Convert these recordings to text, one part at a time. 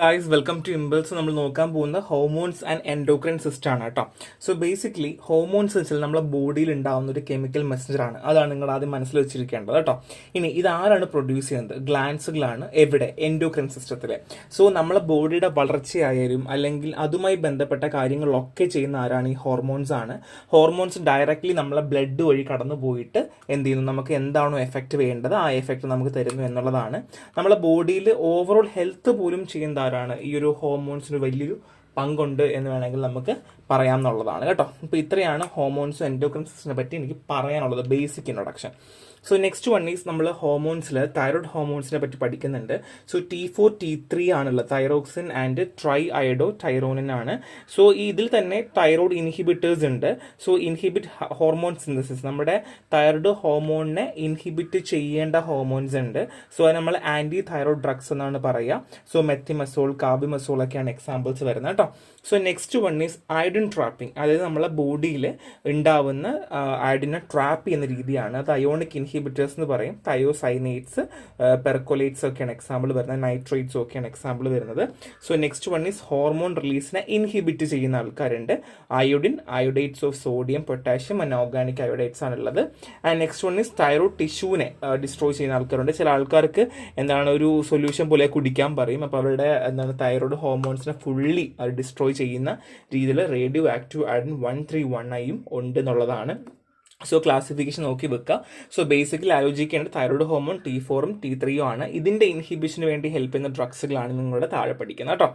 Guys welcome to impulse. നമ്മൾ നോക്കാൻ പോകുന്ന ഹോർമോൺസ് ആൻഡ് എൻഡോക്രൈൻ സിസ്റ്റം ആണ് കേട്ടോ. സോ ബേസിക്കലി ഹോർമോൺസ് വെച്ചാൽ നമ്മുടെ ബോഡിയിൽ ഉണ്ടാകുന്ന ഒരു കെമിക്കൽ മെസ്സഞ്ചർ ആണ്. അതാണ് നിങ്ങൾ ആദ്യം മനസ്സിൽ വെച്ചിരിക്കേണ്ടത് കേട്ടോ. ഇനി ഇതാരാണ് പ്രൊഡ്യൂസ് ചെയ്യുന്നത്? ഗ്ലാൻസുകളാണ്. എവിടെ? എൻഡോക്രൈൻ സിസ്റ്റത്തിലെ. സോ നമ്മളെ ബോഡിയുടെ വളർച്ചയായാലും അല്ലെങ്കിൽ അതുമായി ബന്ധപ്പെട്ട കാര്യങ്ങളൊക്കെ ചെയ്യുന്ന ആരാണ്? ഈ ഹോർമോൺസ് ആണ്. ഹോർമോൺസ് ഡയറക്റ്റ്ലി നമ്മളെ ബ്ലഡ് വഴി കടന്നു പോയിട്ട് എന്ത് ചെയ്യുന്നു? നമുക്ക് എന്താണോ എഫക്റ്റ് വേണ്ടത് ആ എഫക്റ്റ് നമുക്ക് തരുന്നു എന്നുള്ളതാണ്. നമ്മളെ ബോഡിയിൽ ഓവറോൾ ഹെൽത്ത് പോലും ചെയ്യുന്ന ആരാണ്? ഈ ഒരു ഹോർമോൺസിന് വലിയൊരു പങ്കുണ്ട് എന്ന് വേണമെങ്കിൽ നമുക്ക് പറയാമെന്നുള്ളതാണ് കേട്ടോ. അപ്പോൾ ഇത്രയാണ് ഹോർമോൺസും എൻഡോക്രൈൻ സിസ്റ്റത്തിനെ പറ്റി എനിക്ക് പറയാനുള്ളത്, basic introduction. So next one is നമ്മൾ ഹോർമോൺസിൽ തൈറോയ്ഡ് ഹോർമോൺസിനെ പറ്റി പഠിക്കുന്നുണ്ട്. സോ T4 T3 ആണുള്ളത്. തൈറോക്സിൻ ആൻഡ് ട്രൈ അയഡോ ടൈറോണിൻ ആണ്. സോ ഇതിൽ തന്നെ തൈറോയ്ഡ് ഇൻഹിബിറ്റേഴ്സ് ഉണ്ട്. സോ ഇൻഹിബിറ്റ് ഹോർമോൺ സിന്തസിസ്, നമ്മുടെ തൈറോയ്ഡ് ഹോർമോണിനെ ഇൻഹിബിറ്റ് ചെയ്യേണ്ട ഹോർമോൺസ് ഉണ്ട്. സോ അത് നമ്മൾ ആന്റി തൈറോയ്ഡ് ഡ്രഗ്സ് എന്നാണ് പറയുക. സോ മെത്തിമസോൾ, കാബിമസോൾ ഒക്കെയാണ് എക്സാമ്പിൾസ് വരുന്നത് കേട്ടോ. So next one is iodine trapping. അതായത് നമ്മളെ ബോഡിയിൽ ഉണ്ടാവുന്ന അയഡിനെ ട്രാപ്പ് ചെയ്യുന്ന രീതിയാണ്. അത് അയോണിക് ഇൻഹിബിറ്റേഴ്സ് എന്ന് പറയും. തയോസൈനേറ്റ്സ്, പെർക്കോലേറ്റ്സ് ഒക്കെയാണ് എക്സാമ്പിൾ വരുന്നത്. നൈട്രേറ്റ്സ് ഒക്കെയാണ് എക്സാമ്പിൾ വരുന്നത്. So next one is hormone റിലീസിനെ ഇൻഹിബിറ്റ് ചെയ്യുന്ന ആൾക്കാരുണ്ട്. Iodine, iodates of sodium, potassium and organic iodates ആണുള്ളത്. And next one is thyroid ടിഷ്യൂവിനെ ഡിസ്ട്രോയ് ചെയ്യുന്ന ആൾക്കാരുണ്ട്. ചില ആൾക്കാർക്ക് എന്താണ് ഒരു സൊല്യൂഷൻ പോലെ കുടിക്കാൻ പറയും. അപ്പോൾ അവരുടെ എന്താണ് തൈറോയ്ഡ് ഹോർമോൺസിനെ ഫുള്ളി ഡിസ്ട്രോയ് ചെയ്യുന്ന രീതിയിൽ റേഡിയോ ആക്റ്റീവ് അയഡിൻ 131 ഉണ്ട് എന്നുള്ളതാണ്. സോ ക്ലാസിഫിക്കേഷൻ നോക്കി വെക്കുക. സോ ബേസിക്കലി ആലോചിക്കേണ്ടത് തൈറോയ്ഡ് ഹോർമോൺ T4 T3 ആണ്. ഇതിന്റെ ഇൻഹിബിഷന് വേണ്ടി ഹെൽപ്പ് ചെയ്യുന്ന ഡ്രഗ്സുകളാണ് നിങ്ങളുടെ താഴെ പഠിക്കുന്നത് കേട്ടോ.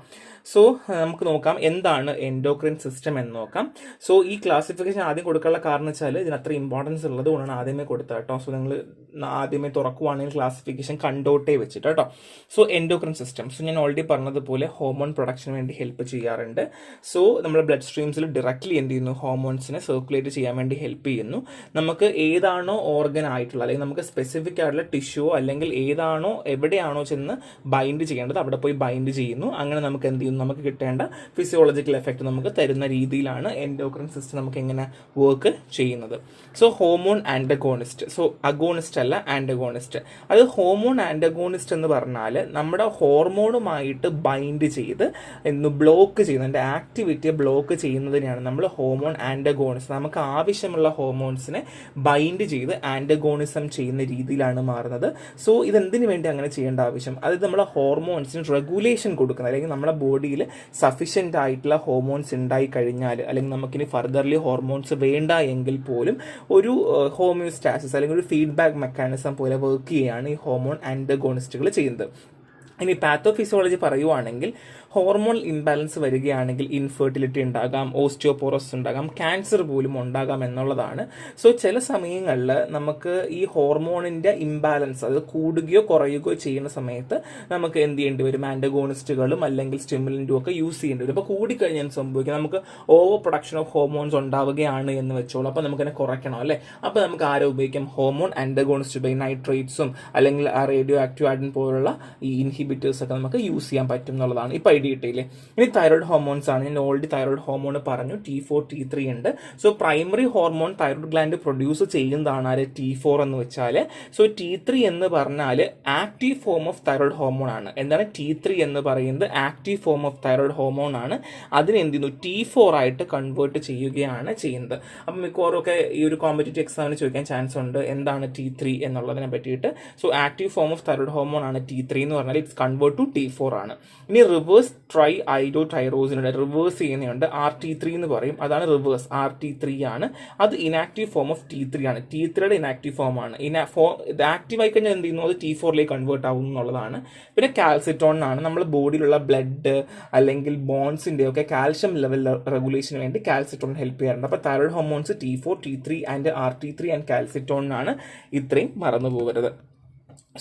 സോ നമുക്ക് നോക്കാം എന്താണ് എൻഡോക്രൈൻ സിസ്റ്റം എന്ന് നോക്കാം. സോ ഈ ക്ലാസിഫിക്കേഷൻ ആദ്യം കൊടുക്കാനുള്ള കാരണം വെച്ചാൽ ഇതിന് അത്ര ഇമ്പോർട്ടൻസ് ഉള്ളത് കൊണ്ടാണ് ആദ്യമേ കൊടുത്തത് കേട്ടോ. സോ നിങ്ങൾ ആദ്യമേ തുറക്കുവാണെങ്കിൽ ക്ലാസിഫിക്കേഷൻ കണ്ടോട്ടേ വെച്ചിട്ട് കേട്ടോ. സോ എൻഡോക്രൈൻ സിസ്റ്റം, സോ ഞാൻ ഓൾറെഡി പറഞ്ഞതുപോലെ ഹോർമോൺ പ്രൊഡക്ഷന് വേണ്ടി ഹെൽപ്പ് ചെയ്യാറുണ്ട്. സോ നമ്മുടെ ബ്ലഡ് സ്ട്രീംസിൽ ഡയറക്ട്ലി എന്ത് ചെയ്യുന്നു? ഹോർമോൺസിനെ സർക്കുലേറ്റ് ചെയ്യാൻ വേണ്ടി ഹെൽപ്പ് ചെയ്യുന്നു. നമുക്ക് ഏതാണോ ഓർഗൻ ആയിട്ടുള്ള അല്ലെങ്കിൽ നമുക്ക് സ്പെസിഫിക് ആയിട്ടുള്ള ടിഷ്യൂ അല്ലെങ്കിൽ ഏതാണോ എവിടെയാണോ ചെന്ന് ബൈൻഡ് ചെയ്യേണ്ടത് അവിടെ പോയി ബൈൻഡ് ചെയ്യുന്നു. അങ്ങനെ നമുക്ക് എന്ത് ചെയ്യുന്നു? നമുക്ക് കിട്ടേണ്ട ഫിസിയോളജിക്കൽ എഫക്റ്റ് നമുക്ക് തരുന്ന രീതിയിലാണ് എൻഡോക്രൈൻ സിസ്റ്റം നമുക്ക് എങ്ങനെ വർക്ക് ചെയ്യുന്നത്. So hormone antagonist, so agonist അല്ല ആൻറ്റഗോണിസ്റ്റ്. അത് ഹോർമോൺ ആൻറ്റഗോണിസ്റ്റ് എന്ന് പറഞ്ഞാൽ നമ്മുടെ ഹോർമോണുമായിട്ട് ബൈൻഡ് ചെയ്ത് ബ്ലോക്ക് ചെയ്യുന്നതിൻ്റെ ആക്ടിവിറ്റിയെ ബ്ലോക്ക് ചെയ്യുന്നതിനെയാണ് നമ്മൾ ഹോർമോൺ ആൻറ്റഗോണിസ്റ്റ്. നമുക്ക് ആവശ്യമുള്ള ഹോർമോൺസിനെ ബൈൻഡ് ചെയ്ത് ആൻറ്റഗോണിസം ചെയ്യുന്ന രീതിയിലാണ് മാറുന്നത്. സോ ഇതെന്തിനു വേണ്ടി അങ്ങനെ ചെയ്യേണ്ട ആവശ്യം? അത് നമ്മളെ ഹോർമോൺസിന് റെഗുലേഷൻ കൊടുക്കുന്നത്, അല്ലെങ്കിൽ നമ്മുടെ ബോഡിയിൽ സഫീഷ്യൻ്റ് ആയിട്ടുള്ള ഹോർമോൺസ് ഉണ്ടായി കഴിഞ്ഞാൽ അല്ലെങ്കിൽ നമുക്കിനി ഫർദർലി ഹോർമോൺസ് വേണ്ട എങ്കിൽ പോലും ഒരു ഹോമിയോസ്റ്റാസിസ് അല്ലെങ്കിൽ ഒരു ഫീഡ്ബാക്ക് മെക്കാനിസം പോലെ വർക്ക് ചെയ്യുകയാണ് ഈ ഹോർമോൺ ആൻറ്റഗോണിസ്റ്റുകൾ ചെയ്യുന്നത്. ഇനി പാത്തോഫിസിയോളജി പറയുവാണെങ്കിൽ ഹോർമോൺ ഇംബാലൻസ് വരികയാണെങ്കിൽ ഇൻഫെർട്ടിലിറ്റി ഉണ്ടാകാം, ഓസ്റ്റിയോപോറോസിസ് ഉണ്ടാകാം, ക്യാൻസർ പോലും ഉണ്ടാകാം എന്നുള്ളതാണ്. സോ ചില സമയങ്ങളിൽ നമുക്ക് ഈ ഹോർമോണിൻ്റെ ഇംബാലൻസ് അത് കൂടുകയോ കുറയുകയോ ചെയ്യുന്ന സമയത്ത് നമുക്ക് എന്ത് ചെയ്യേണ്ടി വരും? ആൻറ്റഗോണിസ്റ്റുകളും അല്ലെങ്കിൽ സ്റ്റിമുലൻറ്റും ഒക്കെ യൂസ് ചെയ്യേണ്ടി വരും. അപ്പോൾ കൂടിക്കഴിഞ്ഞാൽ സംഭവിക്കും നമുക്ക് ഓവർ പ്രൊഡക്ഷൻ ഓഫ് ഹോർമോൺസ് ഉണ്ടാവുകയാണ് എന്ന് വെച്ചോളൂ. അപ്പോൾ നമുക്കതിനെ കുറയ്ക്കണം അല്ലേ? അപ്പോൾ നമുക്ക് ആരെ ഉപയോഗിക്കാം? ഹോർമോൺ ആൻറ്റഗോണിസ്റ്റ് ബൈ നൈട്രേറ്റ്സും അല്ലെങ്കിൽ റേഡിയോ ആക്റ്റീവ് അയഡിൻ പോലുള്ള ഈ ഇൻഹിബിറ്റേഴ്സ് ഒക്കെ നമുക്ക് യൂസ് ചെയ്യാൻ പറ്റും എന്നുള്ളതാണ്. ഇപ്പോൾ ഐഡിയ കിട്ടിയില്ലേ? ഇനി തൈറോയ്ഡ് ഹോർമോൺസ് ആണ്. ഞാൻ ഓൾറെഡി തൈറോയ്ഡ് ഹോർമോൺ പറഞ്ഞു. T4 T3 ഉണ്ട്. So primary hormone thyroid gland produce ചെയ്യുന്നതാണ് ആര്? T4 എന്ന് വെച്ചാൽ. സോ T3 എന്ന് പറഞ്ഞാൽ active form of thyroid hormone ആണ്. എന്താണ് T3 എന്ന് പറയുന്നത്? Active form of thyroid hormone ആണ്. അതിന് എന്ത് ചെയ്യുന്നു? T4 ആയിട്ട് കൺവേർട്ട് ചെയ്യുകയാണ് ചെയ്യുന്നത്. അപ്പം മിക്കവാറും ഒക്കെ ഈ ഒരു കോമ്പറ്റേറ്റീവ് എക്സാമിന് ചോദിക്കാൻ ചാൻസ് ഉണ്ട് എന്താണ് T3 എന്നുള്ളതിനെ പറ്റിയിട്ട്. So active form of thyroid hormone ആണ് T3 എന്ന് പറഞ്ഞാൽ ഇറ്റ്സ് കൺവേർട്ട് ടു T4 ആണ്. ഇനി റിവേഴ്സ് ട്രൈ അയഡോ ടൈറോസിനുണ്ട്, റിവേഴ്സ് ചെയ്യുന്നുണ്ട്. RT3 എന്ന് പറയും. അതാണ് റിവേഴ്സ്. RT3 ആണ്. അത് ഇനാക്റ്റീവ് ഫോം ഓഫ് T3 ആണ്. T3യുടെ ഇനാക്റ്റീവ് ഫോം ആണ്. ഇത് ആക്റ്റീവ് ആയി കഴിഞ്ഞാൽ എന്ത് ചെയ്യുന്നു? അത് T4ലേക്ക് കൺവേർട്ട് ആവും എന്നുള്ളതാണ്. പിന്നെ കാൽസിറ്റോൺ ആണ്. നമ്മുടെ ബോഡിയിലുള്ള ബ്ലഡ് അല്ലെങ്കിൽ ബോൺസിന്റെ ഒക്കെ കാൽഷ്യം ലെവൽ റെഗുലേഷന് വേണ്ടി കാൽസിറ്റോൺ ഹെൽപ്പ് ചെയ്യാറുണ്ട്. അപ്പോൾ thyroid hormones T4 T3 and RT3 and calcitonin ആണ്. ഇത്രയും മറന്നു പോകരുത്.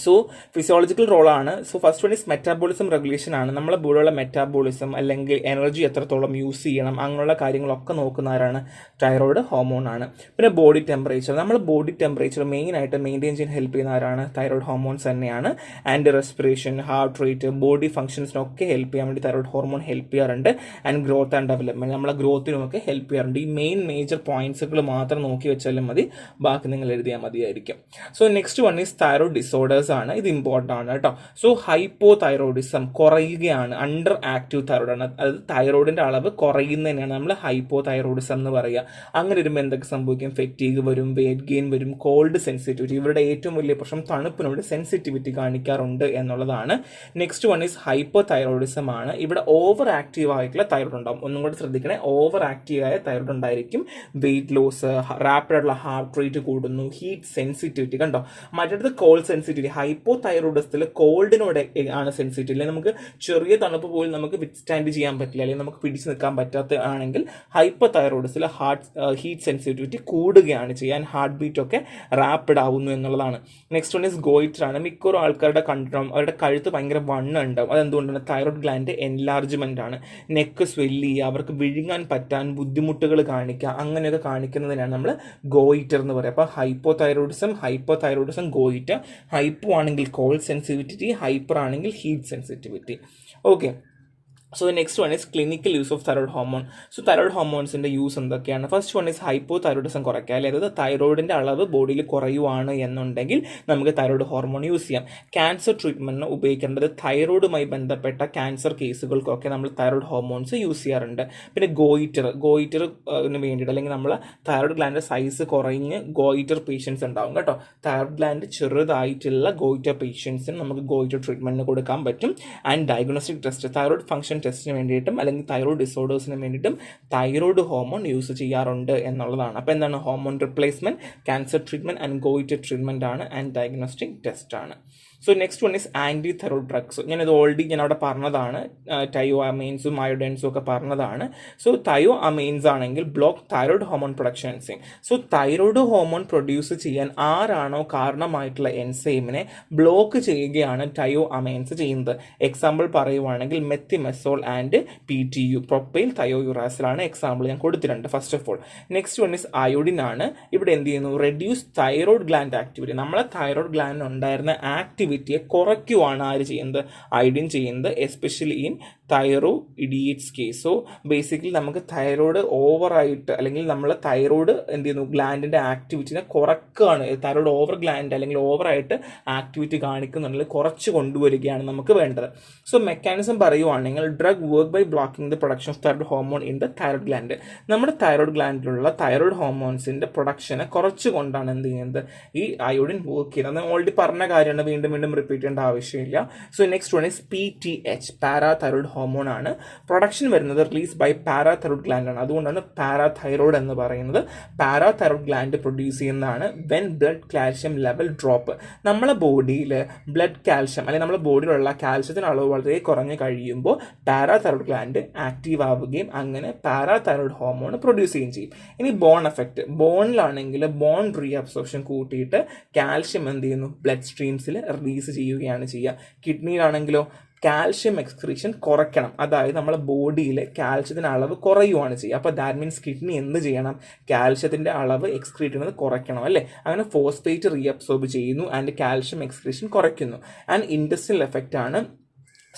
സോ ഫിസിയോളജിക്കൽ റോളാണ്. So first one is metabolism regulation ആണ്. നമ്മളെ ബോഡിയുള്ള മെറ്റാബോളിസം അല്ലെങ്കിൽ എനർജി എത്രത്തോളം യൂസ് ചെയ്യണം അങ്ങനെയുള്ള കാര്യങ്ങളൊക്കെ നോക്കുന്ന ആരാണ്? തൈറോയ്ഡ് ഹോർമോൺ ആണ്. പിന്നെ ബോഡി ടെമ്പറേച്ചർ, നമ്മൾ ബോഡി ടെമ്പറേച്ചർ മെയിനായിട്ട് മെയിൻറ്റെയിൻ ചെയ്യാൻ ഹെൽപ്പ് ചെയ്യുന്ന ആരാണ്? തൈറോയ്ഡ് ഹോർമോൺസ് തന്നെയാണ്. And respiration, heart rate, body ഫംഗ്ഷൻസിനൊക്കെ ഹെൽപ്പ് ചെയ്യാൻ വേണ്ടി തൈറോയ്ഡ് ഹോർമോൺ ഹെൽപ്പ് ചെയ്യാറുണ്ട്. ആൻഡ് ഗ്രോത്ത് ആൻഡ് ഡെവലപ്മെന്റ്, നമ്മളെ ഗ്രോത്തിനുമൊക്കെ ഹെൽപ്പ് ചെയ്യാറുണ്ട്. ഈ മെയിൻ മേജർ പോയിന്റ്സുകൾ മാത്രം നോക്കി വെച്ചാലും മതി, ബാക്കി നിങ്ങൾ എഴുതിയാൽ മതിയായിരിക്കും. So next one is thyroid disorders factors ആണ്, ഇത് ഇമ്പോർട്ടൻ്റ് ആണ് കേട്ടോ. സോ ഹൈപ്പോ തൈറോയിഡിസം കുറയുകയാണ്, അണ്ടർ ആക്റ്റീവ് തൈറോയിഡ് ആണ്, അതായത് തൈറോയിഡിന്റെ അളവ് കുറയുന്നതിനാണ് നമ്മൾ ഹൈപ്പോ തൈറോയിഡിസം എന്ന് പറയുക. അങ്ങനെ വരുമ്പോൾ എന്തൊക്കെ സംഭവിക്കും? ഫെറ്റീഗ് വരും, വെയിറ്റ് ഗെയിൻ വരും, കോൾഡ് സെൻസിറ്റിവിറ്റി. ഇവരുടെ ഏറ്റവും വലിയ പ്രശ്നം തണുപ്പിനോട് സെൻസിറ്റിവിറ്റി കാണിക്കാറുണ്ട് എന്നുള്ളതാണ്. Next one is hypo thyroidism ആണ്. ഇവിടെ ഓവർ ആക്റ്റീവ് ആയിട്ടുള്ള തൈറോയിഡ് ഉണ്ടാവും. ഒന്നും കൂടെ ശ്രദ്ധിക്കണേ, ഓവർ ആക്റ്റീവ് ആയ തൈറോയിഡ് ഉണ്ടായിരിക്കും. വെയിറ്റ് ലോസ്, റാപ്പിഡ് ആയിട്ടുള്ള ഹാർട്ട് റേറ്റ് കൂടുന്നു, ഹീറ്റ് സെൻസിറ്റിവിറ്റി. കണ്ടോ, മറ്റടുത്ത് കോൾഡ് സെൻസിറ്റിവിറ്റി. ഹൈപ്പോ തൈറോയിഡിസത്തിൽ കോൾഡിനോട് ആണ് സെൻസിറ്റിവിറ്റി. അല്ലെങ്കിൽ നമുക്ക് ചെറിയ തണുപ്പ് പോലും നമുക്ക് വിത്ത്സ്റ്റാൻഡ് ചെയ്യാൻ പറ്റില്ല, അല്ലെങ്കിൽ നമുക്ക് പിടിച്ചു നിൽക്കാൻ പറ്റാത്ത ആണെങ്കിൽ ഹൈപ്പോ തൈറോയിഡിസിൽ ഹീറ്റ് സെൻസിറ്റിവിറ്റി കൂടുകയാണ് ചെയ്യാൻ, ഹാർട്ട് ബീറ്റ് ഒക്കെ റാപ്പിഡ് ആവുന്നു എന്നുള്ളതാണ്. നെക്സ്റ്റ് വൺ ഈസ് ഗോയിറ്റർ ആണ്. മിക്കവാറും ആൾക്കാരുടെ കണ്ടിട്ടുണ്ടാവും, അവരുടെ കഴുത്ത് ഭയങ്കര വണ്ണം ഉണ്ടാവും. അതെന്തുകൊണ്ടാണ്? തൈറോയിഡ് ഗ്ലാൻഡ് എൻലാർജ്മെന്റ് ആണ്. നെക്ക് സ്വെല്ല് ചെയ്യുക, അവർക്ക് വിഴുങ്ങാൻ പറ്റാൻ ബുദ്ധിമുട്ടുകൾ കാണിക്കുക, അങ്ങനെയൊക്കെ കാണിക്കുന്നതിനാണ് നമ്മൾ ഗോയിറ്റർ എന്ന് പറയുക. അപ്പോൾ ഹൈപ്പോ തൈറോയിഡിസം ഗോയിറ്റർ. ഹൈപ്പോ ആണെങ്കിൽ കോൾഡ് സെൻസിറ്റിവിറ്റി, ഹൈപ്പർ ആണെങ്കിൽ heat sensitivity. Okay. So next one is clinical use of thyroid hormone. So thyroid ഹോർമോൺസിന്റെ യൂസ് എന്തൊക്കെയാണ്? First one is hypothyroidism കുറയ്ക്കുക, അതായത് തൈറോയിഡിന്റെ അളവ് ബോഡിയിൽ കുറയുവാണ് എന്നുണ്ടെങ്കിൽ നമുക്ക് തൈറോയിഡ് ഹോർമോൺ യൂസ് ചെയ്യാം. ക്യാൻസർ ട്രീറ്റ്മെന്റിന് ഉപയോഗിക്കേണ്ടത് തൈറോയിഡുമായി ബന്ധപ്പെട്ട ക്യാൻസർ കേസുകൾക്കൊക്കെ നമ്മൾ തൈറോയിഡ് ഹോർമോൺസ് യൂസ് ചെയ്യാറുണ്ട്. പിന്നെ ഗോയിറ്ററിന് വേണ്ടിയിട്ട്, അല്ലെങ്കിൽ നമ്മൾ തൈറോയിഡ് ഗ്ലാൻഡ് സൈസ് കുറഞ്ഞ് ഗോയിറ്റർ പേഷ്യൻസ് ഉണ്ടാവും കേട്ടോ. തൈറോയിഡ് ഗ്ലാൻഡ് ചെറുതായിട്ടുള്ള ഗോയിറ്റർ പേഷ്യൻസിന് നമുക്ക് ഗോയിറ്റർ ട്രീറ്റ്മെന്റിന് കൊടുക്കാൻ പറ്റും. And diagnostic test, thyroid function ടെസ്റ്റിന് വേണ്ടിയിട്ടും അല്ലെങ്കിൽ തൈറോയിഡ് ഡിസോർഡേഴ്സിന് വേണ്ടിയിട്ടും തൈറോയിഡ് ഹോർമോൺ യൂസ് ചെയ്യാറുണ്ട് എന്നുള്ളതാണ്. അപ്പോൾ എന്താണ്? Hormone replacement, cancer treatment and goiter treatment ആണ്, ആൻഡ് ഡയഗ്നോസ്റ്റിക് ടെസ്റ്റ് ആണ്. So next one is anti thyroid drugs. ഞാനിത് ഓൾറെഡി അവിടെ പറഞ്ഞതാണ്, തയോ അമൈൻസും അയോഡൈൻസും ഒക്കെ പറഞ്ഞതാണ്. സോ തയോ അമൈൻസ് ആണെങ്കിൽ block thyroid hormone production enzyme. So thyroid hormone produce ചെയ്യാൻ ആരാണോ കാരണമായിട്ടുള്ള എൻസൈമിനെ ബ്ലോക്ക് ചെയ്യുകയാണ് തയോ അമൈൻസ് ചെയ്യുന്നത്. എക്സാമ്പിൾ പറയുവാണെങ്കിൽ മെത്തിമെസോൾ ആൻഡ് PTU, പ്രൊപ്പൈൽ തയോയുറാസിലാണ് എക്സാമ്പിൾ ഞാൻ കൊടുത്തിട്ടുണ്ട് first of all. Next one is iodine ആണ്. ഇവിടെ എന്ത് ചെയ്യുന്നു? Reduce thyroid gland activity. നമ്മളെ തൈറോയിഡ് ഗ്ലാൻഡിൽ ഉണ്ടായിരുന്ന ആക്ടിവിറ്റിയെ കുറയ്ക്കുവാണ് ആര് ചെയ്യുന്നത്? അയോഡിൻ ചെയ്യുന്നത്, എസ്പെഷ്യലി ഇൻ തൈറോയിഡിയേറ്റ്സ് കേസ്. സോ ബേസിക്കലി നമുക്ക് തൈറോയിഡ് ഓവറായിട്ട്, അല്ലെങ്കിൽ നമ്മൾ തൈറോയിഡ് എന്ത് ചെയ്യുന്നു? ഗ്ലാൻഡിന്റെ ആക്ടിവിറ്റിനെ കുറക്കുകയാണ്. തൈറോയിഡ് ഓവർ ഗ്ലാൻഡ് അല്ലെങ്കിൽ ഓവറായിട്ട് ആക്ടിവിറ്റി കാണിക്കുന്നുണ്ടെങ്കിൽ കുറച്ച് കൊണ്ടുവരികയാണ് നമുക്ക് വേണ്ടത്. സോ മെക്കാനിസം പറയുവാണെങ്കിൽ drug work by blocking the production of thyroid hormone in the thyroid gland. നമ്മുടെ തൈറോയിഡ് ഗ്ലാൻഡിലുള്ള തൈറോയിഡ് ഹോർമോൺസിന്റെ പ്രൊഡക്ഷനെ കുറച്ചുകൊണ്ടാണ് എന്ത് ചെയ്യുന്നത്? ഈ അയോഡിൻ വർക്ക് ചെയ്യുന്നത്. ഓൾറെഡി പറഞ്ഞ കാര്യമാണ്, വീണ്ടും റിപ്പീറ്റ് ചെയ്യേണ്ട ആവശ്യമില്ല. So next one is PTH, parathyroid hormone ആണ്. പ്രൊഡക്ഷൻ വരുന്നത് റിലീസ് ബൈ പാരാതൈറോയിഡ് ഗ്ലാൻഡ് ആണ്. അതുകൊണ്ടാണ് പാരാതൈറോയിഡ് എന്ന് പറയുന്നത്. പാരാതൈറോയിഡ് ഗ്ലാൻഡ് പ്രൊഡ്യൂസ് ചെയ്യുന്നതാണ് when blood calcium level drop. നമ്മളെ ബോഡിയിൽ ബ്ലഡ് കാൽഷ്യം, അല്ലെങ്കിൽ നമ്മുടെ ബോഡിയിലുള്ള കാൽഷ്യത്തിന് അളവ് വളരെ കുറഞ്ഞ് കഴിയുമ്പോൾ പാരാതൈറോയിഡ് ഗ്ലാൻഡ് ആക്റ്റീവ് ആവുകയും അങ്ങനെ പാരാതൈറോയിഡ് ഹോർമോൺ പ്രൊഡ്യൂസ് ചെയ്യുകയും ചെയ്യും. ഇനി ബോൺ എഫക്റ്റ്, ബോണിലാണെങ്കിൽ ബോൺ റീഅബ്സോർപ്ഷൻ കൂട്ടിയിട്ട് കാൽഷ്യം എന്ത് ചെയ്യുന്നു? ബ്ലഡ് സ്ട്രീംസിൽ റിലീസ് ചെയ്യുകയാണ് ചെയ്യുക. കിഡ്നിയിലാണെങ്കിലോ കാൽഷ്യം എക്സ്ക്രീഷൻ കുറയ്ക്കണം, അതായത് നമ്മുടെ ബോഡിയിൽ കാൽഷ്യത്തിൻ്റെ അളവ് കുറയുവാണ് ചെയ്യുക. അപ്പോൾ ദാറ്റ് മീൻസ് കിഡ്നി എന്ത് ചെയ്യണം? കാൽഷ്യത്തിൻ്റെ അളവ് എക്സ്ക്രീറ്റ് ചെയ്യുന്നത് കുറയ്ക്കണം, അല്ലേ? അങ്ങനെ ഫോസ്ഫേറ്റ് റീഅബ്സോർബ് ചെയ്യുന്നു ആൻഡ് കാൽഷ്യം എക്സ്ക്രീഷൻ കുറയ്ക്കുന്നു. ആൻഡ് ഇൻഡസ്ട്രിയൽ എഫക്റ്റ് ആണ്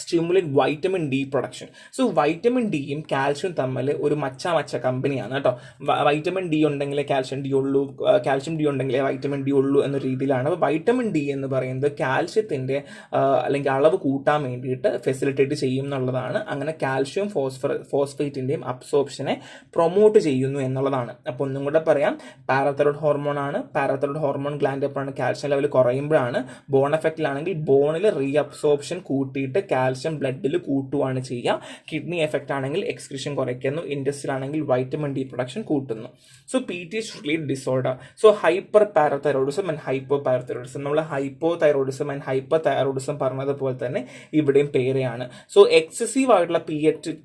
stimulate vitamin D production. So vitamin ഡിയും കാൽഷ്യം തമ്മിൽ ഒരു മച്ച കമ്പനിയാണ് കേട്ടോ. വൈറ്റമിൻ ഡി ഉണ്ടെങ്കിലേ കാൽഷ്യം ഡി ഉള്ളൂ, കാൽഷ്യം ഡി ഉണ്ടെങ്കിലേ വൈറ്റമിൻ ഡി ഉള്ളൂ എന്ന രീതിയിലാണ്. അപ്പോൾ വൈറ്റമിൻ ഡി എന്ന് പറയുന്നത് കാൽഷ്യത്തിൻ്റെ അല്ലെങ്കിൽ അളവ് കൂട്ടാൻ വേണ്ടിയിട്ട് ഫെസിലിറ്റേറ്റ് ചെയ്യും എന്നുള്ളതാണ്. അങ്ങനെ കാൽഷ്യം ഫോസ്ഫേറ്റിൻ്റെയും അബ്സോർപ്ഷനെ പ്രൊമോട്ട് ചെയ്യുന്നു എന്നുള്ളതാണ്. അപ്പോൾ ഒന്നും കൂടെ പറയാം, പാരാതൈറോയിഡ് ഹോർമോൺ ആണ്. പാരാതൈറോയിഡ് ഹോർമോൺ ഗ്ലാൻഡ് എപ്പോഴാണ്? കാൽഷ്യം ലെവൽ കുറയുമ്പോഴാണ്. ബോൺ എഫക്റ്റിലാണെങ്കിൽ ബോണിൽ റീഅബ്സോർപ്ഷൻ കൂട്ടിയിട്ട് കാൽഷ്യം ബ്ലഡിൽ കൂട്ടുകയാണ് ചെയ്യുക. കിഡ്നി എഫക്റ്റ് ആണെങ്കിൽ എക്സ്ക്രീഷൻ കുറയ്ക്കുന്നു. ഇൻഡസ്ട്രിയൽ ആണെങ്കിൽ വൈറ്റമിൻ ഡി പ്രൊഡക്ഷൻ കൂട്ടുന്നു. So PTH related disorder. So hyperparathyroidism and hypoparathyroidism. നമ്മൾ hypothyroidism and hyperthyroidism പറഞ്ഞതുപോലെ തന്നെ ഇവിടെയും പേരെയാണ്. സോ എക്സസീവ് ആയിട്ടുള്ള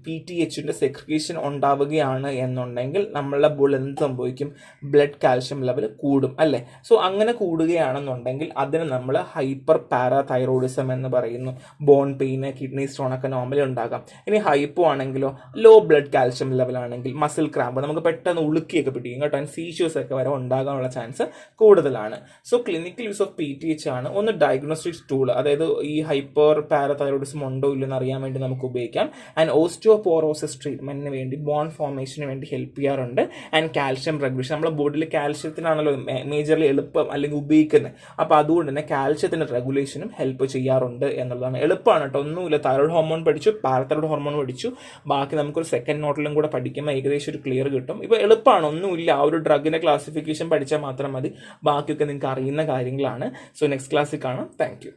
PTHന്റെ സെക്രീഷൻ ഉണ്ടാവുകയാണ് എന്നുണ്ടെങ്കിൽ നമ്മളുടെ ബോഡിൽ എന്ത് സംഭവിക്കും? ബ്ലഡ് കാൽഷ്യം ലെവൽ കൂടും, അല്ലേ? സോ അങ്ങനെ കൂടുകയാണെന്നുണ്ടെങ്കിൽ അതിന് നമ്മൾ ഹൈപ്പർ പാരാതൈറോയിഡിസം എന്ന് പറയുന്നു. ബോൺ പെയിൻ, പിന്നെ കിഡ്നി സ്റ്റോൺ ഒക്കെ നോർമലി ഉണ്ടാകാം. ഇനി ഹൈപ്പോ ആണെങ്കിലോ ലോ ബ്ലഡ് കാൽഷ്യം ലെവൽ ആണെങ്കിൽ മസിൽ ക്രാമ്പ്, നമുക്ക് പെട്ടെന്ന് ഉളുക്കിയൊക്കെ പിടിക്കും കേട്ടോ, സീഷ്യൂസ് ഒക്കെ വരെ ഉണ്ടാകാനുള്ള ചാൻസ് കൂടുതലാണ്. So clinical use of PTH ആണ് ഒന്ന് ഡയഗ്നോസ്റ്റിക് ടൂൾ, അതായത് ഈ ഹൈപ്പർ പാരതൈറോയിഡിസം ഉണ്ടോ ഇല്ലെന്ന് അറിയാൻ വേണ്ടി നമുക്ക് ഉപയോഗിക്കാം. ആൻഡ് ഓസ്റ്റിയോപോറോസിസ് ട്രീറ്റ്മെന്റിന് വേണ്ടി ബോൺ ഫോർമേഷന് വേണ്ടി ഹെൽപ്പ് ചെയ്യാറുണ്ട്. ആൻഡ് കാൽഷ്യം റെഗുലേഷൻ, നമ്മുടെ ബോഡിയിൽ കാൽഷ്യത്തിനാണല്ലോ മേജർലി എളുപ്പം അല്ലെങ്കിൽ ഉപയോഗിക്കുന്നത്, അപ്പോൾ അതുകൊണ്ട് തന്നെ കാൽഷ്യത്തിന്റെ റെഗുലേഷനും ഹെൽപ്പ് ചെയ്യാറുണ്ട് എന്നുള്ളതാണ്. എളുപ്പമാണ് കേട്ടോ, ഒന്നുമില്ല. തൈറോയ്ഡ് ഹോർമോൺ പഠിച്ചു, പാരതൈറോയ്ഡ് ഹോർമോൺ പഠിച്ചു, ബാക്കി നമുക്കൊരു സെക്കൻഡ് നോട്ടിലും കൂടെ പഠിക്കുമ്പോൾ ഏകദേശം ഒരു ക്ലിയർ കിട്ടും. ഇപ്പോൾ എളുപ്പമാണ്, ഒന്നുമില്ല. ആ ഒരു ഡ്രഗിന്റെ ക്ലാസിഫിക്കേഷൻ പഠിച്ചാൽ മാത്രം മതി, ബാക്കിയൊക്കെ നിങ്ങൾക്ക് അറിയുന്ന കാര്യങ്ങളാണ്. സോ നെക്സ്റ്റ് ക്ലാസ്സിൽ കാണാം. Thank you.